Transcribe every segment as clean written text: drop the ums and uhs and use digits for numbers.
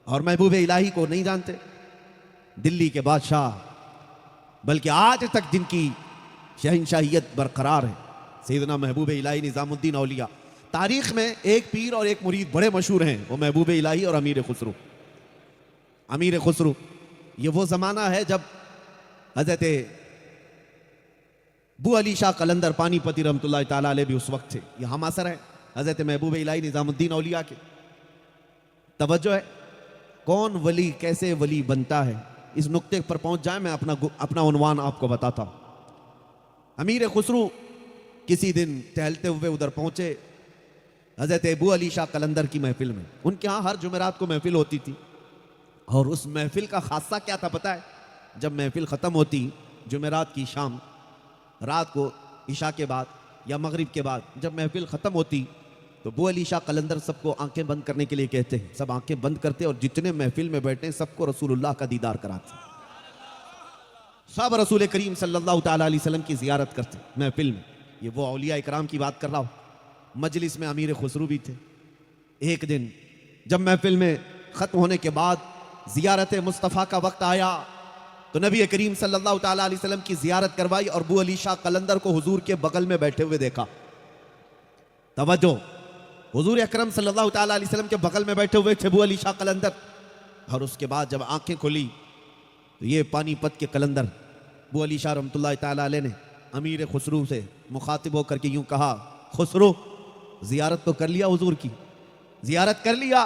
और महबूब इलाही को नहीं जानते, दिल्ली के बादशाह, बल्कि आज तक जिनकी शहंशाहियत बरकरार है, सैयदना महबूब इलाही निज़ामुद्दीन औलिया। तारीख में एक पीर और एक मुरीद बड़े मशहूर हैं, वो महबूब इलाही और अमीर खुसरो। अमीर खुसरो, ये वो ज़माना है जब हज़रत बू अली शाह कलंदर पानीपति रहमतुल्लाह ताला अलैह भी उस वक्त थे। ये हम असर है हज़रत महबूब इलाही निज़ामुद्दीन औलिया के। तवज्जो है, कौन वली कैसे वली बनता है, इस नुक्ते पर पहुंच जाए, मैं अपना उन्वान आपको बताता हूं। अमीर खुसरो किसी दिन टहलते हुए उधर पहुंचे हज़रत अबू अली शाह कलंदर की महफिल में। उनके यहाँ हर जुमेरात को महफिल होती थी, और उस महफिल का खासा क्या था पता है? जब महफिल ख़त्म होती जुमेरात की शाम, रात को इशा के बाद या मगरिब के बाद जब महफिल ख़त्म होती, तो बू अली शाह कलंदर सबको आंखें बंद करने के लिए कहते हैं। सब आंखें बंद करते और जितने महफिल में बैठे सबको रसूलुल्लाह का दीदार कराते, सब रसूल करीम सल्लल्लाहु ताला अलैहि वसल्लम की ज़ियारत करते महफिल में। ये वो औलिया इकराम की बात कर रहा हूँ। मजलिस में अमीर खुसरो भी थे। एक दिन जब महफिल में ख़त्म होने के बाद ज़ियारत मुस्तफ़ा का वक्त आया, तो नबी करीम सल्लल्लाहु ताला अलैहि वसल्लम की ज़ियारत करवाई और बू अली शाह कलंदर को हुजूर के बगल में बैठे हुए देखा। तवज्जो, हुजूर अकरम सल्लल्लाहु ताला अलैहि वसल्लम के बगल में बैठे हुए थे बू अली शाह कलंदर। और उसके बाद जब आंखें खुली तो ये पानीपत के कलंदर बू अली शाह रहमतुल्लाह ताला अलैह ने अमीर खुसरो से मुखातिब होकर के यूं कहा, खुसरो ज़ियारत तो कर लिया हुजूर की, ज़ियारत कर लिया?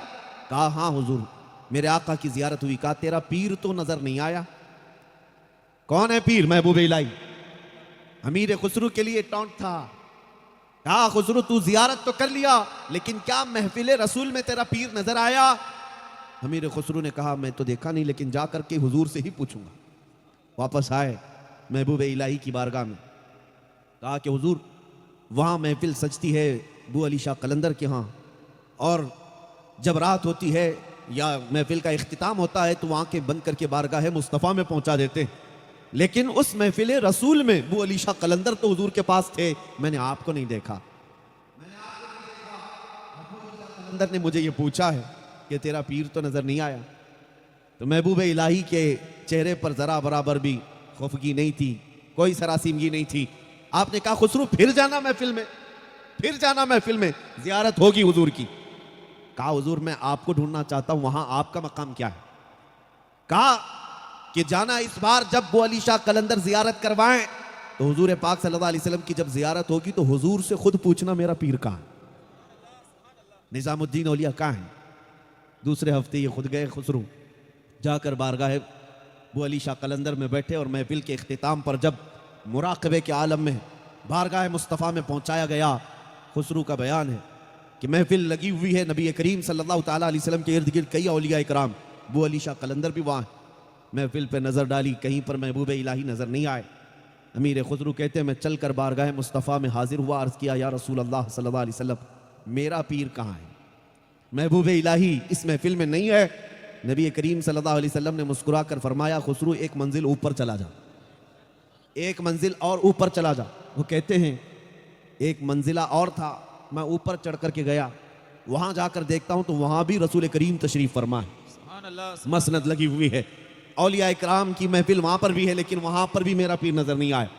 कहा हाँ हुजूर, मेरे आका की ज़ियारत हुई। कहा तेरा पीर तो नजर नहीं आया। कौन है पीर? महबूब इलाही। अमीर खुसरो के लिए टॉन्ट था। कहा खुसरो तू ज़ियारत तो कर लिया, लेकिन क्या महफिल रसूल में तेरा पीर नजर आया? अमीर खुसरो ने कहा मैं तो देखा नहीं, लेकिन जा करके हुजूर से ही पूछूंगा। वापस आए महबूब इलाही की बारगाह में, कहा कि हुजूर वहाँ महफिल सजती है बू अली शाह कलंदर के यहाँ, और जब रात होती है या महफिल का इख्तिताम होता है तो वहाँ के बंद करके बारगाह मुस्तफ़ा में पहुँचा देते हैं, लेकिन उस महफिल रसूल में बू अली शाह कलंदर तो हुजूर के पास थे, मैंने आपको नहीं देखा। कलंदर ने मुझे ये पूछा है कि तेरा पीर तो नजर नहीं आया। तो महबूब इलाही के चेहरे पर जरा बराबर भी खौफगी नहीं थी, कोई सरासीमगी नहीं थी। आपने कहा खुसरो फिर जाना महफिल में, फिर जाना महफिल में, ज़ियारत होगी हुजूर की। कहा हुजूर मैं आपको ढूंढना चाहता हूं, वहां आपका मकाम क्या है? कहा कि जाना इस बार जब बू अली शाह कलंदर ज़ियारत करवाएं तो हुजूर पाक सल्लल्लाहु अलैहि वसल्लम की जब ज़ियारत होगी तो हुजूर से खुद पूछना मेरा पीर कहाँ है, निज़ामुद्दीन औलिया कहाँ है। दूसरे हफ्ते ये खुद गए खुसरो, जाकर बारगाह बू अली शाह कलंदर में बैठे और महफिल के इख्तिताम पर जब मुराक़बे के आलम में बारगाह मुस्तफ़ा में पहुंचाया गया, खुसरो का बयान है कि महफिल लगी हुई है, नबी करीम सल्लल्लाहु ताला अलैहि वसल्लम के इर्द गिर्द कई औलिया इकराम, बू अली शाह कलंदर भी वहाँ। महफिल पे नज़र डाली, कहीं पर महबूब इलाही नज़र नहीं आए। अमीर खुसरो कहते हैं मैं चल कर बारगाह मुस्तफ़ा में हाजिर हुआ, अर्ज़ किया या रसूल अल्लाह सल्लल्लाहु अलैहि वसल्लम मेरा पीर कहाँ है? महबूब इलाही इस महफिल में नहीं है। नबी करीम सल्लल्लाहु अलैहि वसल्लम ने मुस्कुरा कर फरमाया खुसरो एक मंजिल ऊपर चला जा, एक मंजिल और ऊपर चला जा। वो कहते हैं एक मंजिला और था, मैं ऊपर चढ़ करके गया, वहां जाकर देखता हूं तो वहां भी रसूल करीम तशरीफ फरमा है, मसनद लगी हुई है, औलिया इकराम की महफिल वहां पर भी है, लेकिन वहां पर भी मेरा पीर नजर नहीं आया।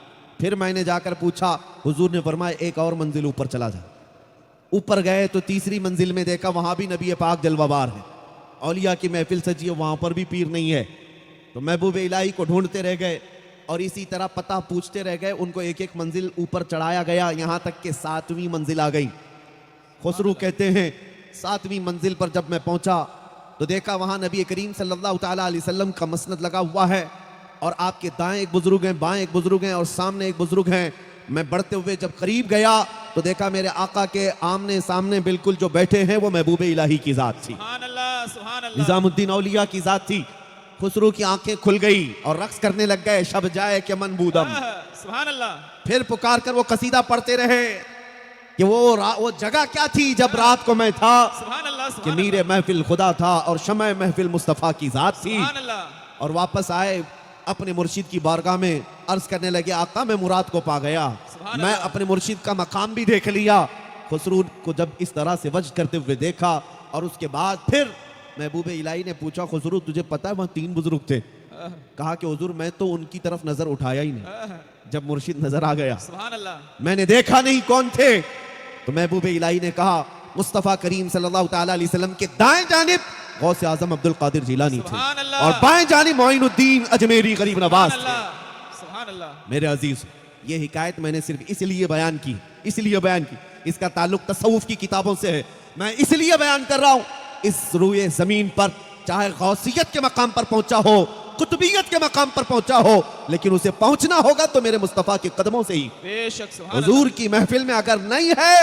फिर मैंने जाकर पूछा, हुजूर ने फरमाया एक और मंजिल ऊपर चला जा। ऊपर गए तो तीसरी मंजिल में देखा वहां भी नबी पाक जलवाबार है, औलिया की महफिल सजी है, वहां पर भी पीर नहीं है। तो महबूब इलाही को ढूंढते रह गए और इसी तरह पता पूछते रह गए। उनको एक एक मंजिल ऊपर चढ़ाया गया, यहां तक कि 7वीं मंजिल आ गई। खुसरो कहते हैं 7वीं मंजिल पर जब मैं पहुंचा तो देखा वहां नबी करीम सल्लल्लाहु ताला अलैहि वसल्लम का मसनद लगा हुआ है, और आपके दाएं एक बुजुर्ग हैं, बाएं एक बुजुर्ग हैं और सामने एक बुजुर्ग हैं। मैं बढ़ते हुए जब करीब गया तो देखा मेरे आका के आमने सामने बिल्कुल जो बैठे हैं वो महबूब इलाही की जात थी, निज़ामुद्दीन औलिया की जात थी। खुसरो की आंखें खुल गई और रक्स करने लग गए, शब जाए के मन बूदम। फिर पुकार कर वो कसीदा पढ़ते रहे कि वो जगह क्या थी जब रात को मैं था, कि मीरे महफिल खुदा था और शमए महफिल मुस्तफ़ा की जात थी। और वापस आए अपने मुर्शिद की बारगाह में, अर्ज करने लगे आका मैं मुराद को पा गया, मैं अपने मुर्शिद का मकाम भी देख लिया। खुसरो को जब इस तरह से वज्द करते हुए देखा और उसके बाद फिर महबूब इलाही ने पूछा, खुसरू तुझे पता है वहां 3 बुजुर्ग थे? कहा कि हुजूर मैं तो उनकी तरफ नजर उठाया ही नहीं, जब मुर्शिद नजर आ गया सुभान अल्लाह। मैंने देखा नहीं कौन थे। तो महबूब इलाही ने कहा मुस्तफ़ा करीम सल्लल्लाहु ताला अलैहि वसल्लम के दाएं जानिब गौसे आजम अब्दुल कादिर जिलानी थे सुभान अल्लाह। और बाएं जानिब मोइनुद्दीन अजमेरी गरीब नवाज सुभान थे। अल्लाह, सुभान अल्लाह। मेरे अजीज, ये हिकायत मैंने सिर्फ इसलिए बयान की, इसका ताल्लुक तसव्वुफ की किताबों से है। मैं इसलिए बयान कर रहा हूं, इस रूए जमीन पर चाहे गौसियत के मकाम पर पहुंचा हो, कुतुबियत के मकाम पर पहुंचा हो, लेकिन उसे पहुंचना होगा तो मेरे मुस्तफ़ा के कदमों से ही। बेशक सुभान अल्लाह। हुजूर की महफिल में अगर नहीं है